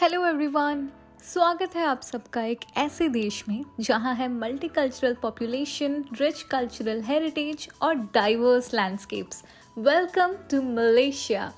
Hello everyone. स्वागत है आप सबका एक ऐसे देश में जहां है multicultural population, rich cultural heritage और diverse landscapes. Welcome to Malaysia.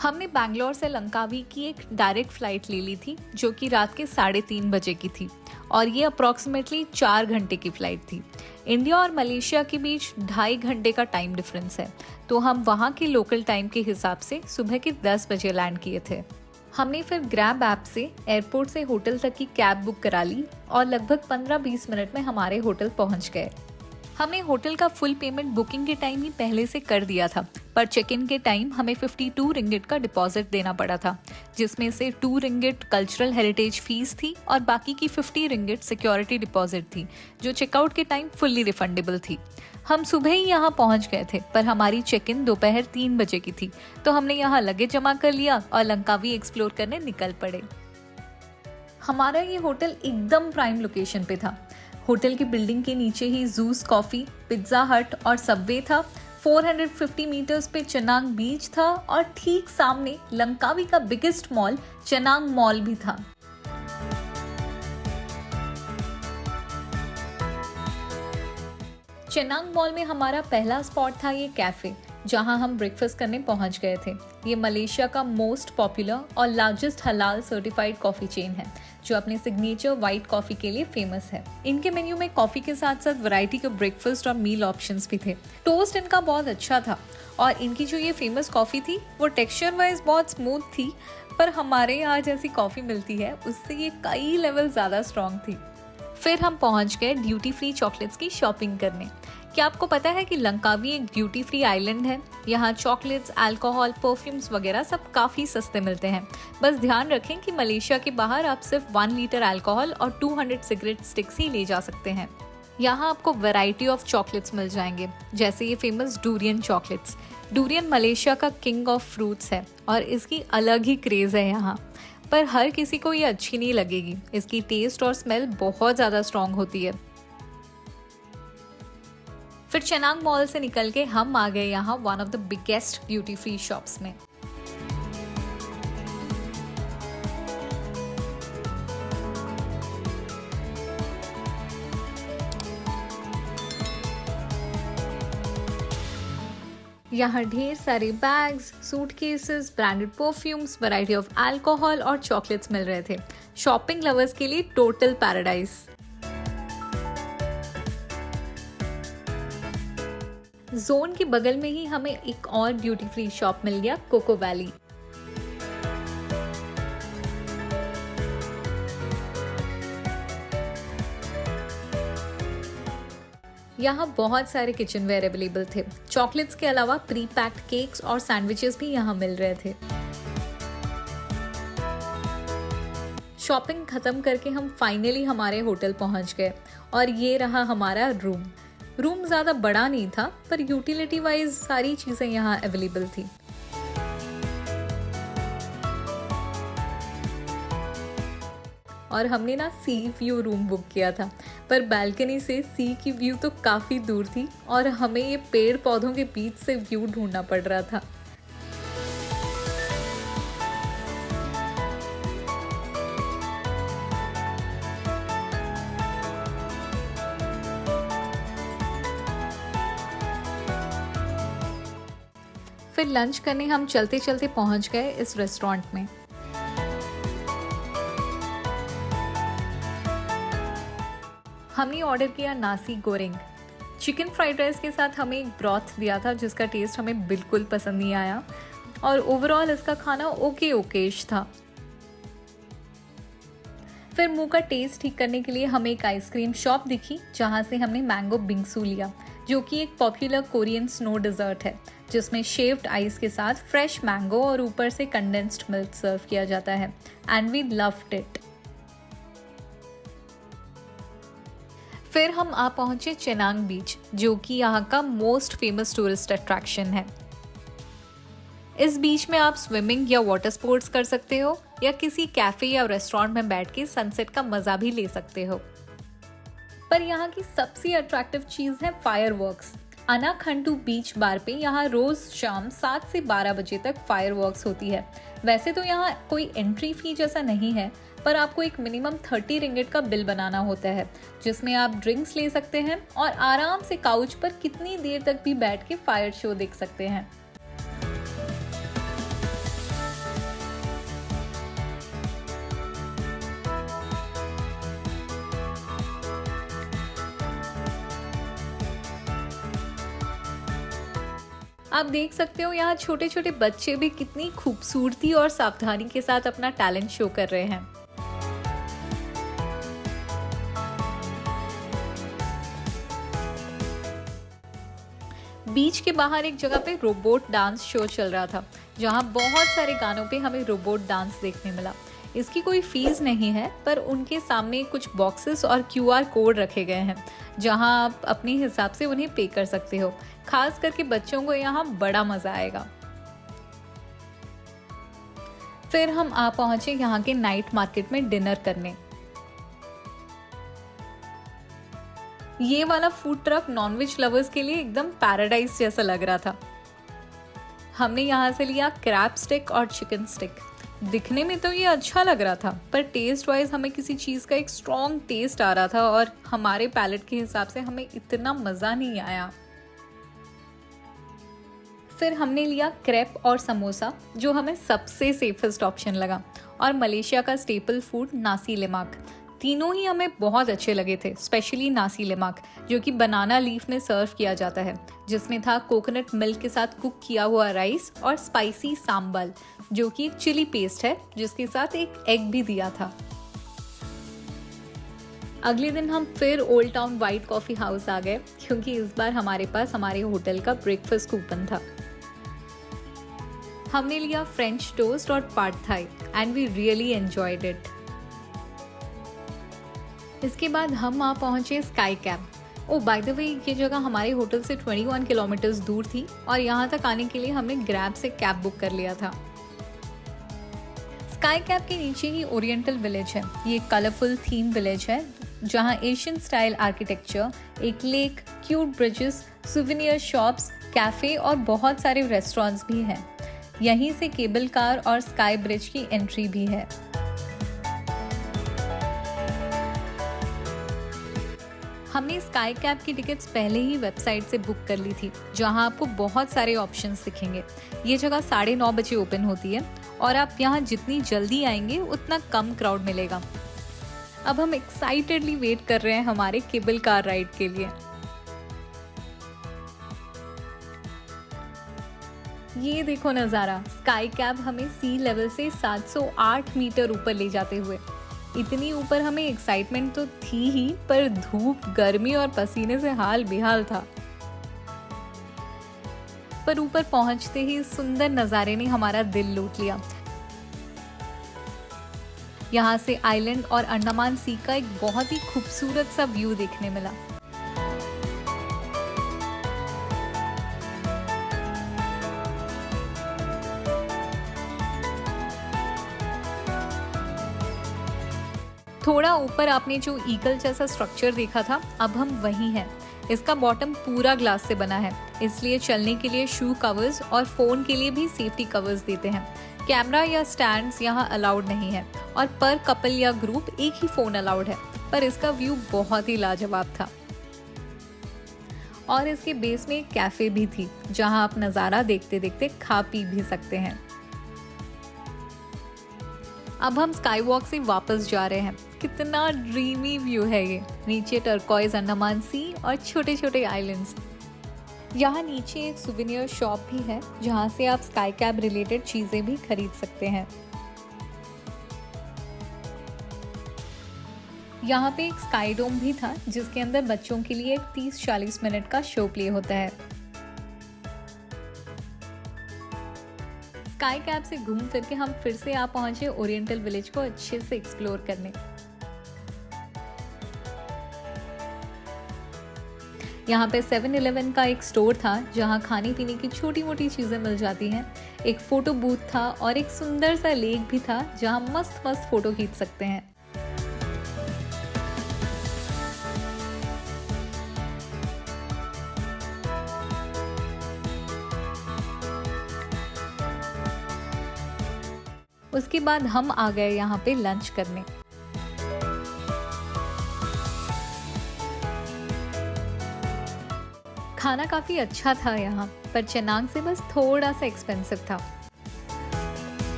हमने बैंगलोर से लंकावी की एक डायरेक्ट फ़्लाइट ले ली थी जो कि रात के 3:30 बजे की थी और ये अप्रॉक्सीमेटली 4 घंटे की फ़्लाइट थी। इंडिया और मलेशिया के बीच 2.5 घंटे का टाइम डिफरेंस है, तो हम वहाँ के लोकल टाइम के हिसाब से सुबह के 10 बजे लैंड किए थे। हमने फिर ग्रैब ऐप से एयरपोर्ट से होटल तक की कैब बुक करा ली और लगभग 15-20 मिनट में हमारे होटल पहुँच गए। हमने होटल का फुल पेमेंट बुकिंग के टाइम ही पहले से कर दिया था, पर चेक इन के टाइम हमें 52 रिंगिट का डिपॉजिट देना पड़ा था, जिसमें से 2 रिंगिट कल्चरल हेरिटेज फीस थी और बाकी की 50 रिंगिट सिक्योरिटी डिपॉजिट थी, जो चेकआउट के टाइम फुल्ली रिफंडेबल थी। हम सुबह ही यहाँ पहुँच गए थे, पर हमारी चेक इन दोपहर 3 बजे की थी, तो हमने यहाँ लगेज जमा कर लिया और लंकावी एक्सप्लोर करने निकल पड़े। हमारा ये होटल एकदम प्राइम लोकेशन पे था। होटल की बिल्डिंग के नीचे ही जूस कॉफी, पिज्जा हट और सबवे था। 450 मीटर्स पे चेनांग बीच था और ठीक सामने लंकावी का बिगेस्ट मॉल चेनांग मॉल भी था। चेनांग मॉल में हमारा पहला स्पॉट था ये कैफे, जहां हम ब्रेकफास्ट करने पहुंच गए थे। ये मलेशिया का मोस्ट पॉपुलर और लार्जेस्ट हलाल सर्टिफाइड कॉफी चेन है, जो अपने सिग्नेचर वाइट कॉफी के लिए फेमस है। इनके मेन्यू में कॉफी के साथ साथ वैरायटी के ब्रेकफास्ट और मील ऑप्शंस भी थे। टोस्ट इनका बहुत अच्छा था और इनकी जो ये फेमस कॉफी थी वो टेक्सचर वाइज बहुत स्मूथ थी, पर हमारे यहाँ जैसी कॉफी मिलती है उससे ये कई लेवल ज्यादा स्ट्रॉन्ग थी। फिर हम पहुंच गए ड्यूटी फ्री चॉकलेट्स की शॉपिंग करने। क्या आपको पता है कि लंकावी एक ड्यूटी फ्री आइलैंड है? यहाँ चॉकलेट्स, अल्कोहल, परफ्यूम्स वगैरह सब काफ़ी सस्ते मिलते हैं। बस ध्यान रखें कि मलेशिया के बाहर आप सिर्फ 1 लीटर अल्कोहल और 200 सिगरेट स्टिक्स ही ले जा सकते हैं। यहाँ आपको वैरायटी ऑफ चॉकलेट्स मिल जाएंगे, जैसे ये famous durian chocolates. Durian Malaysia का किंग ऑफ फ्रूट्स है और इसकी अलग ही क्रेज़ है यहाँ, पर हर किसी को ये अच्छी नहीं लगेगी। इसकी टेस्ट और स्मेल बहुत ज़्यादा स्ट्रॉन्ग होती है। फिर चेनांग मॉल से निकल के हम आ गए यहाँ one of the biggest duty free shops में। यहाँ ढेर सारे bags, suitcases, branded perfumes, variety of alcohol और चॉकलेट्स मिल रहे थे। शॉपिंग लवर्स के लिए टोटल पैराडाइज। जोन के बगल में ही हमें एक और ड्यूटी फ्री शॉप मिल गया, कोको वैली। यहाँ बहुत सारे किचनवेयर अवेलेबल थे। चॉकलेट्स के अलावा प्री पैक्ड केक्स और सैंडविचेस भी यहाँ मिल रहे थे। शॉपिंग खत्म करके हम फाइनली हमारे होटल पहुँच गए और ये रहा हमारा रूम ज़्यादा बड़ा नहीं था, पर यूटिलिटी वाइज सारी चीज़ें यहाँ अवेलेबल थी। और हमने ना सी व्यू रूम बुक किया था, पर बालकनी से सी की व्यू तो काफ़ी दूर थी और हमें ये पेड़ पौधों के बीच से व्यू ढूंढना पड़ रहा था। फिर लंच करने हम चलते चलते पहुंच गए इस रेस्टोरेंट में। हमने ऑर्डर किया नासी गोरेंग। चिकन फ्राइड राइस के साथ हमें एक ब्रॉथ दिया था जिसका टेस्ट हमें बिल्कुल पसंद नहीं आया और ओवरऑल इसका खाना ओकेश था। फिर मुंह का टेस्ट ठीक करने के लिए हमें एक आइसक्रीम शॉप दिखी, जहां से हमने मैंगो बिंगसू लिया, जो कि एक पॉपुलर कोरियन स्नो डिजर्ट है, जिसमें शेव्ड आइस के साथ फ्रेश मैंगो और ऊपर से कंडेंस्ड मिल्क सर्व किया जाता है। And we loved it. फिर हम आ पहुंचे चेनांग बीच, जो कि यहाँ का मोस्ट फेमस टूरिस्ट अट्रैक्शन है। इस बीच में आप स्विमिंग या वाटर स्पोर्ट्स कर सकते हो या किसी कैफे या रेस्टोरेंट में बैठ के सनसेट का मजा भी ले सकते हो। पर यहाँ की सबसे अट्रैक्टिव चीज है फायरवर्क्स। अनाखंडू बीच बार पे यहाँ रोज शाम 7 से 12 बजे तक फायरवर्क्स होती है। वैसे तो यहाँ कोई एंट्री फी जैसा नहीं है, पर आपको एक मिनिमम 30 रिंगिट का बिल बनाना होता है, जिसमें आप ड्रिंक्स ले सकते हैं और आराम से काउच पर कितनी देर तक भी बैठ के फायर शो देख सकते हैं। आप देख सकते हो यहाँ छोटे छोटे बच्चे भी कितनी खूबसूरती और सावधानी के साथ अपना टैलेंट शो कर रहे हैं। बीच के बाहर एक जगह पे रोबोट डांस शो चल रहा था, जहाँ बहुत सारे गानों पे हमें रोबोट डांस देखने मिला। इसकी कोई फीस नहीं है, पर उनके सामने कुछ बॉक्सेस और QR कोड रखे गए हैं, जहां आप अपने हिसाब से उन्हें पे कर सकते हो। खास करके बच्चों को यहाँ बड़ा मजा आएगा। फिर हम आ पहुंचे यहाँ के नाइट मार्केट में डिनर करने। ये वाला फूड ट्रक नॉनवेज लवर्स के लिए एकदम पैराडाइज जैसा लग रहा था। हमने यहाँ से लिया क्रैब स्टिक और चिकन स्टिक। दिखने में तो ये अच्छा लग रहा था, पर टेस्ट वाइज हमें किसी चीज़ का एक स्ट्रॉन्ग टेस्ट आ रहा था और हमारे पैलेट के हिसाब से हमें इतना मज़ा नहीं आया। फिर हमने लिया क्रेप और समोसा, जो हमें सबसे सेफेस्ट ऑप्शन लगा, और मलेशिया का स्टेपल फूड नासी लेमाक। तीनों ही हमें बहुत अच्छे लगे थे, स्पेशली नासी लेमाक, जो कि बनाना लीफ में सर्व किया जाता है, जिसमें था कोकोनट मिल्क के साथ कुक किया हुआ राइस और स्पाइसी सांबल, जो कि एक चिली पेस्ट है, जिसके साथ एक एग भी दिया था। अगले दिन हम फिर old town white coffee house आ गए, क्योंकि इस बार हमारे पास हमारे होटल का ब्रेकफास्ट कूपन था। हमने लिया फ्रेंच टोस्ट और pad thai and we really enjoyed it. इसके बाद हम वहाँ पहुंचे sky cab. Oh by the way, ये जगह हमारे होटल से 21 किलोमीटर दूर थी और यहाँ तक आने के लिए हमने ग्रैब से कैब बुक कर लिया था। स्काई कैब के नीचे ही ओरिएंटल विलेज है। ये कलरफुल थीम विलेज है, जहाँ एशियन स्टाइल आर्किटेक्चर, एक lake, cute bridges, souvenir shops, cafe और बहुत सारे रेस्टोरेंट्स भी हैं। यहीं से केबल कार और स्काई ब्रिज की एंट्री भी है। हमने स्काई कैब की टिकट्स पहले ही वेबसाइट से बुक कर ली थी, जहां आपको बहुत सारे ऑप्शंस दिखेंगे। ये जगह 9:30 बजे ओपन होती है और आप यहाँ जितनी जल्दी आएंगे उतना कम क्राउड मिलेगा। अब हम एक्साइटेडली वेट कर रहे हैं हमारे केबल कार राइड के लिए। ये देखो नज़ारा, स्काई कैब हमें सी लेवल से 708 मीटर ऊपर ले जाते हुए। इतनी ऊपर हमें एक्साइटमेंट तो थी ही, पर धूप, गर्मी और पसीने से हाल बेहाल था। पर ऊपर पहुंचते ही सुंदर नज़ारे ने हमारा दिल लूट लिया। यहाँ से आइलैंड और अंडमान सी का एक बहुत ही खूबसूरत सा व्यू देखने मिला। थोड़ा ऊपर आपने जो ईगल जैसा स्ट्रक्चर देखा था, अब हम वहीं हैं। इसका बॉटम पूरा ग्लास से बना है, इसलिए चलने के लिए शू कवर्स और फोन के लिए भी सेफ्टी कवर्स देते हैं। कैमरा या स्टैंड्स यहाँ अलाउड नहीं है और पर कपल या ग्रुप एक ही फोन अलाउड है, पर इसका व्यू बहुत ही लाजवाब था। और इसके बेस में एक कैफे भी थी, जहाँ आप नज़ारा देखते देखते खा पी भी सकते हैं। अब हम स्काई वॉक से वापस जा रहे हैं। कितना ड्रीमी व्यू है ये। नीचे टर्कोइज अंडमान सी और छोटे छोटे आइलैंड्स। यहाँ नीचे एक सुवेनियर शॉप भी है, जहाँ से आप स्काई कैब रिलेटेड चीज़ें भी खरीद सकते हैं। यहाँ पे एक स्काई डोम भी था, जिसके अंदर बच्चों के लिए एक 30-40 मिनट का शो प्ले होता है। स्काई कैब से घूम फिर के हम फिर से आ पहुंचे ओरिएंटल विलेज को अच्छे से एक्सप्लोर करने। यहाँ पे 7-Eleven का एक स्टोर था, जहाँ खाने पीने की छोटी मोटी चीज़ें मिल जाती हैं। एक फ़ोटो बूथ था और एक सुंदर सा लेक भी था, जहाँ मस्त मस्त फ़ोटो खींच सकते हैं। उसके बाद हम आ गए यहाँ पे लंच करने। खाना काफ़ी अच्छा था यहाँ, पर चेनांग से बस थोड़ा सा एक्सपेंसिव था।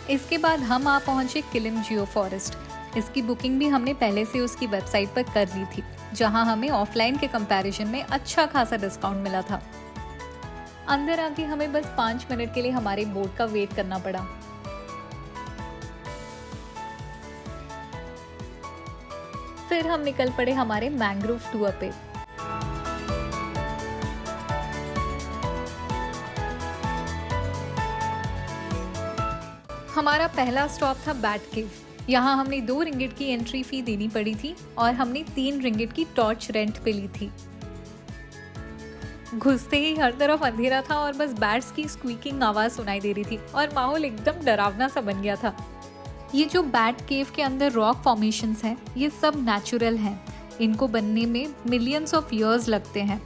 इसके बाद हम आ पहुंचे किलिम जियो फॉरेस्ट। इसकी बुकिंग भी हमने पहले से उसकी वेबसाइट पर कर ली थी, जहां हमें ऑफलाइन के कंपैरिजन में अच्छा खासा डिस्काउंट मिला था। अंदर आके हमें बस 5 मिनट के लिए हमारे बोट का वेट करना पड़ा। फिर हम निकल पड़े हमारे मैंग्रोव टूर पे। हमारा पहला स्टॉप था बैट केव। यहाँ हमने 2 रिंगिट की एंट्री फी देनी पड़ी थी और हमने 3 रिंगिट की टॉर्च रेंट पे ली थी। घुसते ही हर तरफ अंधेरा था और बस बैट्स की स्क्वीकिंग आवाज सुनाई दे रही थी और माहौल एकदम डरावना सा बन गया था। ये जो बैट केव के अंदर रॉक फॉर्मेशंस हैं, ये सब नेचुरल हैं। इनको बनने में मिलियंस ऑफ ईयर्स लगते हैं।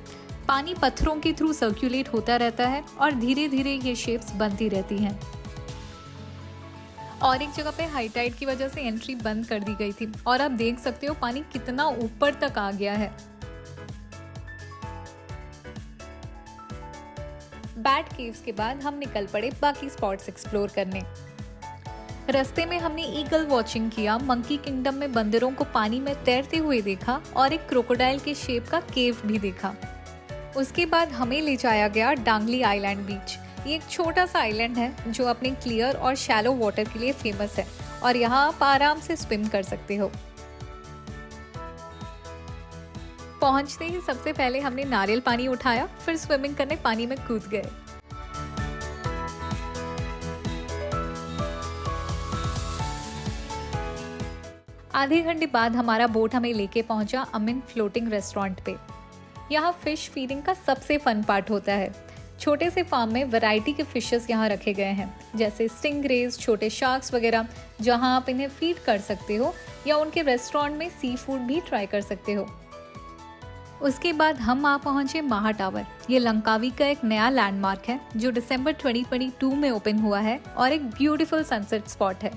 पानी पत्थरों के थ्रू सर्कुलेट होता रहता है और धीरे धीरे ये शेप्स बनती रहती हैं। और एक जगह पे हाई टाइड की वजह से एंट्री बंद कर दी गई थी और आप देख सकते हो पानी कितना ऊपर तक आ गया है। बैट केव्स के बाद हम निकल पड़े बाकी स्पॉट्स एक्सप्लोर करने। रास्ते में हमने ईगल वॉचिंग किया, मंकी किंगडम में बंदरों को पानी में तैरते हुए देखा और एक क्रोकोडाइल के शेप का केव भी देखा। उसके बाद हमें ले जाया गया डांगली आइलैंड बीच। ये एक छोटा सा आइलैंड है जो अपने क्लियर और शैलो वाटर के लिए फेमस है और यहाँ आप आराम से स्विम कर सकते हो। पहुंचते ही सबसे पहले हमने नारियल पानी उठाया, फिर स्विमिंग करने पानी में कूद गए। आधे घंटे बाद हमारा बोट हमें लेके पहुंचा अमिन फ्लोटिंग रेस्टोरेंट पे। यहाँ फिश फीडिंग का सबसे फन पार्ट होता है। छोटे से फार्म में वैरायटी के फिशेस यहाँ रखे गए हैं, जैसे स्टिंगरेज, छोटे शार्क्स वगैरह, जहाँ आप इन्हें फीड कर सकते हो या उनके रेस्टोरेंट में सी फूड भी ट्राई कर सकते हो। उसके बाद हम आ पहुंचे महा टावर। ये लंकावी का एक नया लैंडमार्क है जो दिसंबर 2022 में ओपन हुआ है और एक ब्यूटीफुल सनसेट स्पॉट है।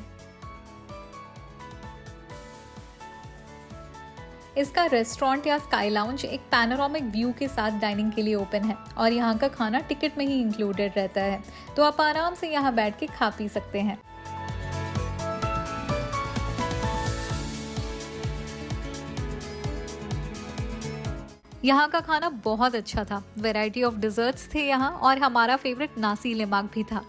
इसका रेस्टोरेंट या स्काई लाउंज एक पैनोरामिक व्यू के साथ डाइनिंग के लिए ओपन है और यहाँ का खाना टिकट में ही इंक्लूडेड रहता है, तो आप आराम से यहाँ बैठ के खा पी सकते हैं। यहाँ का खाना बहुत अच्छा था। वैरायटी ऑफ डिजर्ट्स थे यहाँ और हमारा फेवरेट नासी लेमाक भी था।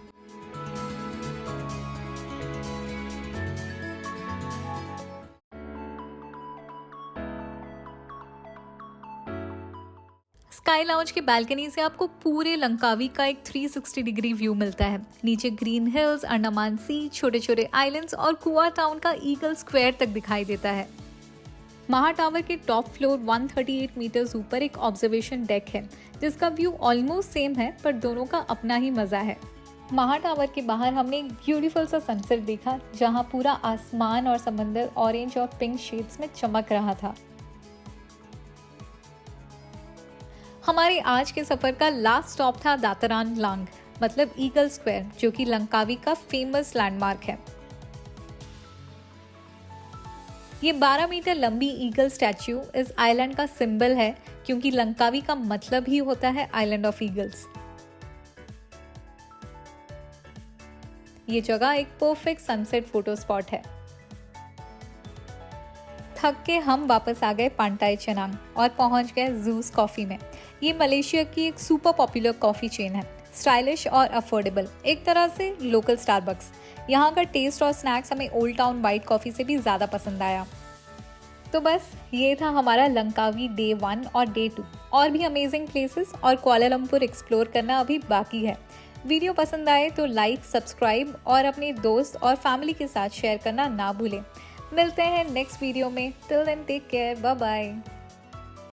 स्काई लाउंज के बालकनी से आपको पूरे लंकावी का एक 360 डिग्री व्यू मिलता है। नीचे ग्रीन हिल्स, अंडमान सी, छोटे छोटे आइलैंड्स और कुआ टाउन का ईगल स्क्वायर तक दिखाई देता है। महा टावर के टॉप फ्लोर 138 मीटर्स ऊपर एक ऑब्जर्वेशन डेक है, जिसका व्यू ऑलमोस्ट सेम है, पर दोनों का अपना ही मजा है। महा टावर के बाहर हमने एक ब्यूटीफुल सा सनसेट देखा, जहां पूरा आसमान और समंदर ऑरेंज और पिंक शेड्स में चमक रहा था। हमारे आज के सफर का लास्ट स्टॉप था दातरान लांग, मतलब ईगल स्क्वायर, जो कि लंकावी का फेमस लैंडमार्क है। ये 12 मीटर लंबी ईगल स्टैच्यू इस आइलैंड का सिंबल है, क्योंकि लंकावी का मतलब ही होता है आइलैंड ऑफ ईगल्स। ये जगह एक परफेक्ट सनसेट फोटो स्पॉट है। थक के हम वापस आ गए पांटाई चेनांग और पहुंच गए जूस कॉफी में। ये मलेशिया की एक सुपर पॉपुलर कॉफी चेन है, स्टाइलिश और अफोर्डेबल, एक तरह से लोकल स्टारबक्स। यहाँ का टेस्ट और स्नैक्स हमें ओल्ड टाउन वाइट कॉफी से भी ज़्यादा पसंद आया। तो बस ये था हमारा लंकावी डे 1 और डे 2। और भी अमेजिंग प्लेसेस और कुआलालंपुर एक्सप्लोर करना अभी बाकी है। वीडियो पसंद आए तो लाइक, सब्सक्राइब और अपने दोस्त और फैमिली के साथ शेयर करना ना भूलें। मिलते हैं नेक्स्ट वीडियो में। Till then take care, bye bye.